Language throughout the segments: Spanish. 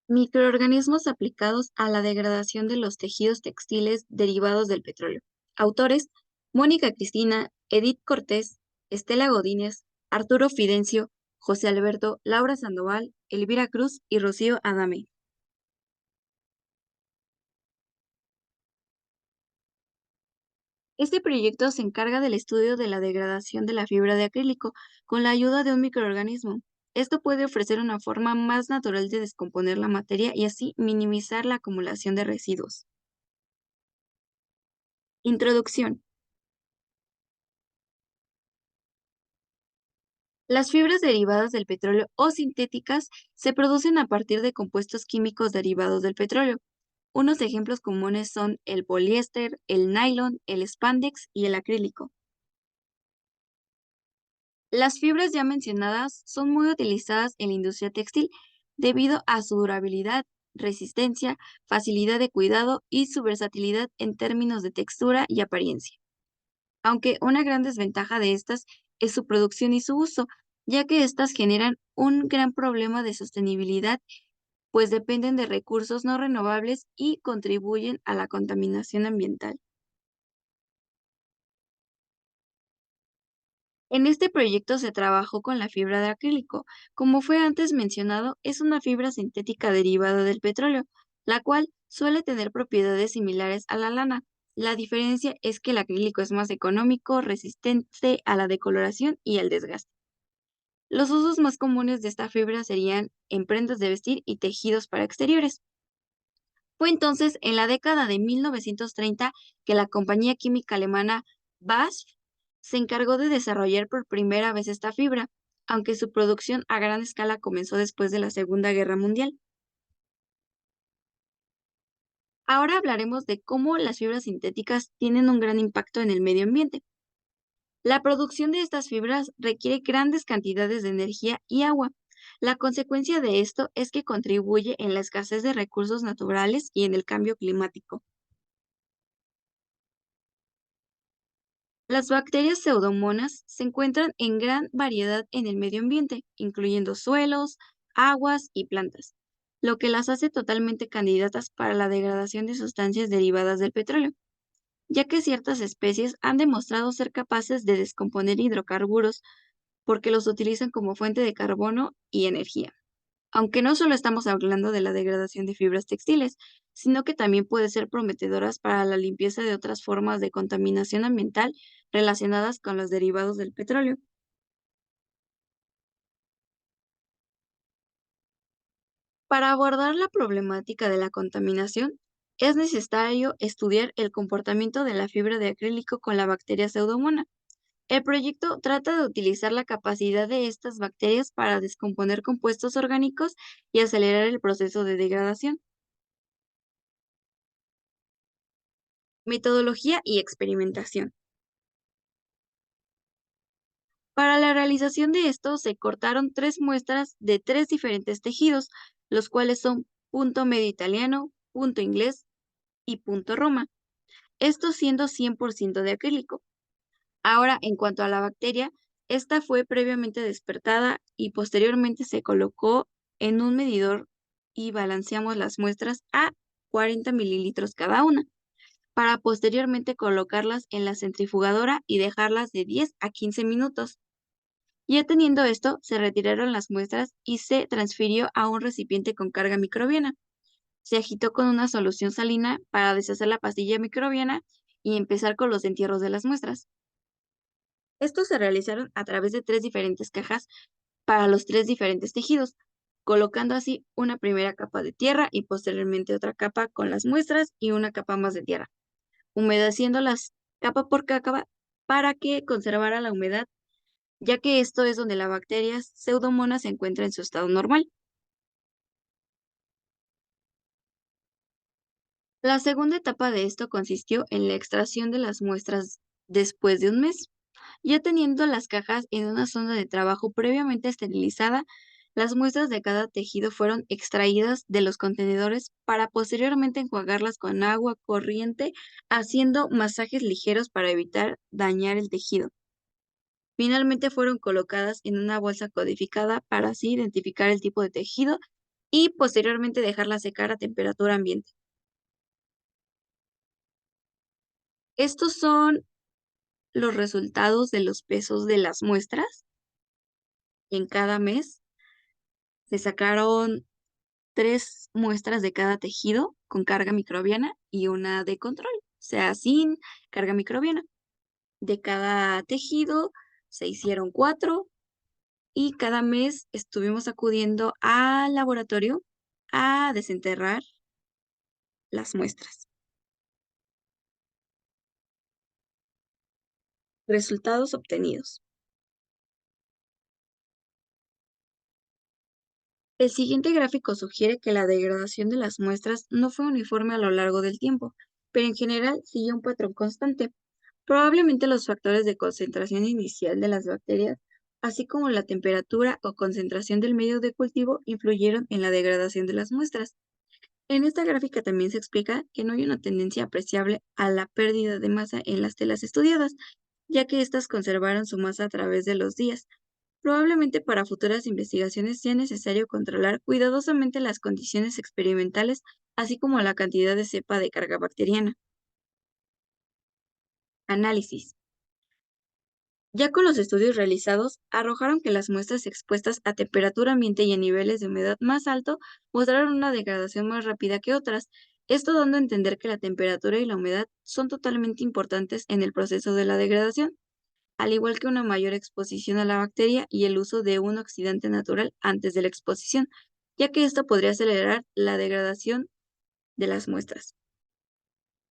Microorganismos aplicados a la degradación de los tejidos textiles derivados del petróleo. Autores: Mónica Cristina, Edith Cortés, Estela Godínez, Arturo Fidencio, José Alberto, Laura Sandoval, Elvira Cruz y Rocío Adame. Este proyecto se encarga del estudio de la degradación de la fibra de acrílico con la ayuda de un microorganismo. Esto puede ofrecer una forma más natural de descomponer la materia y así minimizar la acumulación de residuos. Introducción. Las fibras derivadas del petróleo o sintéticas se producen a partir de compuestos químicos derivados del petróleo. Unos ejemplos comunes son el poliéster, el nylon, el spandex y el acrílico. Las fibras ya mencionadas son muy utilizadas en la industria textil debido a su durabilidad, resistencia, facilidad de cuidado y su versatilidad en términos de textura y apariencia. Aunque una gran desventaja de estas es su producción y su uso, ya que estas generan un gran problema de sostenibilidad, pues dependen de recursos no renovables y contribuyen a la contaminación ambiental. En este proyecto se trabajó con la fibra de acrílico. Como fue antes mencionado, es una fibra sintética derivada del petróleo, la cual suele tener propiedades similares a la lana. La diferencia es que el acrílico es más económico, resistente a la decoloración y al desgaste. Los usos más comunes de esta fibra serían en prendas de vestir y tejidos para exteriores. Fue entonces en la década de 1930 que la compañía química alemana BASF se encargó de desarrollar por primera vez esta fibra, aunque su producción a gran escala comenzó después de la Segunda Guerra Mundial. Ahora hablaremos de cómo las fibras sintéticas tienen un gran impacto en el medio ambiente. La producción de estas fibras requiere grandes cantidades de energía y agua. La consecuencia de esto es que contribuye en la escasez de recursos naturales y en el cambio climático. Las bacterias pseudomonas se encuentran en gran variedad en el medio ambiente, incluyendo suelos, aguas y plantas, lo que las hace totalmente candidatas para la degradación de sustancias derivadas del petróleo, ya que ciertas especies han demostrado ser capaces de descomponer hidrocarburos porque los utilizan como fuente de carbono y energía. Aunque no solo estamos hablando de la degradación de fibras textiles, sino que también puede ser prometedoras para la limpieza de otras formas de contaminación ambiental relacionadas con los derivados del petróleo. Para abordar la problemática de la contaminación, es necesario estudiar el comportamiento de la fibra de acrílico con la bacteria Pseudomonas. El proyecto trata de utilizar la capacidad de estas bacterias para descomponer compuestos orgánicos y acelerar el proceso de degradación. Metodología y experimentación. Para la realización de esto se cortaron tres muestras de tres diferentes tejidos, los cuales son punto medio italiano, punto inglés y punto roma, esto siendo 100% de acrílico. Ahora, en cuanto a la bacteria, esta fue previamente despertada y posteriormente se colocó en un medidor y balanceamos las muestras a 40 mililitros cada una, para posteriormente colocarlas en la centrifugadora y dejarlas de 10 a 15 minutos. Ya teniendo esto, se retiraron las muestras y se transfirió a un recipiente con carga microbiana. Se agitó con una solución salina para deshacer la pastilla microbiana y empezar con los entierros de las muestras. Estos se realizaron a través de tres diferentes cajas para los tres diferentes tejidos, colocando así una primera capa de tierra y posteriormente otra capa con las muestras y una capa más de tierra, humedeciéndolas capa por capa para que conservara la humedad, ya que esto es donde la bacteria Pseudomonas se encuentra en su estado normal. La segunda etapa de esto consistió en la extracción de las muestras después de un mes. Ya teniendo las cajas en una zona de trabajo previamente esterilizada, las muestras de cada tejido fueron extraídas de los contenedores para posteriormente enjuagarlas con agua corriente, haciendo masajes ligeros para evitar dañar el tejido. Finalmente fueron colocadas en una bolsa codificada para así identificar el tipo de tejido y posteriormente dejarla secar a temperatura ambiente. Estos son los resultados de los pesos de las muestras en cada mes. Se sacaron 3 muestras de cada tejido con carga microbiana y una de control, o sea, sin carga microbiana. De cada tejido se hicieron 4 y cada mes estuvimos acudiendo al laboratorio a desenterrar las muestras. Resultados obtenidos. El siguiente gráfico sugiere que la degradación de las muestras no fue uniforme a lo largo del tiempo, pero en general sigue un patrón constante. Probablemente los factores de concentración inicial de las bacterias, así como la temperatura o concentración del medio de cultivo, influyeron en la degradación de las muestras. En esta gráfica también se explica que no hay una tendencia apreciable a la pérdida de masa en las telas estudiadas, ya que éstas conservaron su masa a través de los días. Probablemente para futuras investigaciones sea necesario controlar cuidadosamente las condiciones experimentales, así como la cantidad de cepa de carga bacteriana. Análisis. Ya con los estudios realizados, arrojaron que las muestras expuestas a temperatura ambiente y a niveles de humedad más alto mostraron una degradación más rápida que otras, esto dando a entender que la temperatura y la humedad son totalmente importantes en el proceso de la degradación, al igual que una mayor exposición a la bacteria y el uso de un oxidante natural antes de la exposición, ya que esto podría acelerar la degradación de las muestras.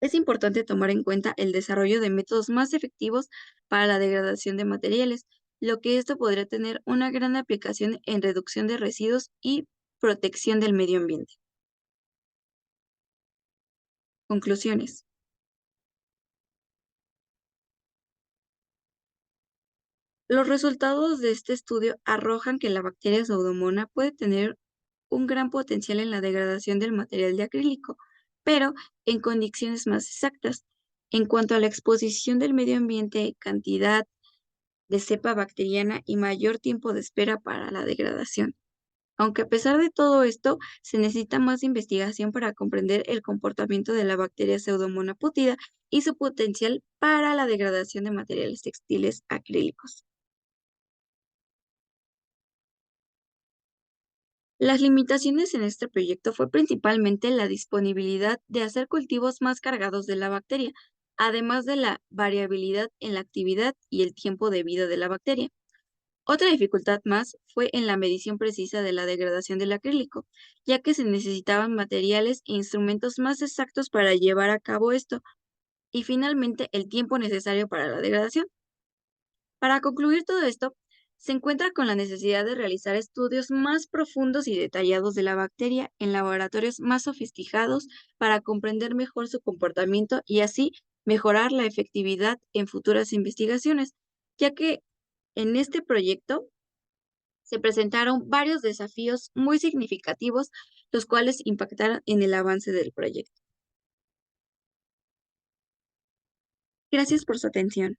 Es importante tomar en cuenta el desarrollo de métodos más efectivos para la degradación de materiales, lo que esto podría tener una gran aplicación en reducción de residuos y protección del medio ambiente. Conclusiones. Los resultados de este estudio arrojan que la bacteria Pseudomonas puede tener un gran potencial en la degradación del material de acrílico, pero en condiciones más exactas. En cuanto a la exposición del medio ambiente, cantidad de cepa bacteriana y mayor tiempo de espera para la degradación. Aunque a pesar de todo esto, se necesita más investigación para comprender el comportamiento de la bacteria Pseudomonas putida y su potencial para la degradación de materiales textiles acrílicos. Las limitaciones en este proyecto fue principalmente la disponibilidad de hacer cultivos más cargados de la bacteria, además de la variabilidad en la actividad y el tiempo de vida de la bacteria. Otra dificultad más fue en la medición precisa de la degradación del acrílico, ya que se necesitaban materiales e instrumentos más exactos para llevar a cabo esto, y finalmente el tiempo necesario para la degradación. Para concluir todo esto, se encuentra con la necesidad de realizar estudios más profundos y detallados de la bacteria en laboratorios más sofisticados para comprender mejor su comportamiento y así mejorar la efectividad en futuras investigaciones, ya que en este proyecto se presentaron varios desafíos muy significativos, los cuales impactaron en el avance del proyecto. Gracias por su atención.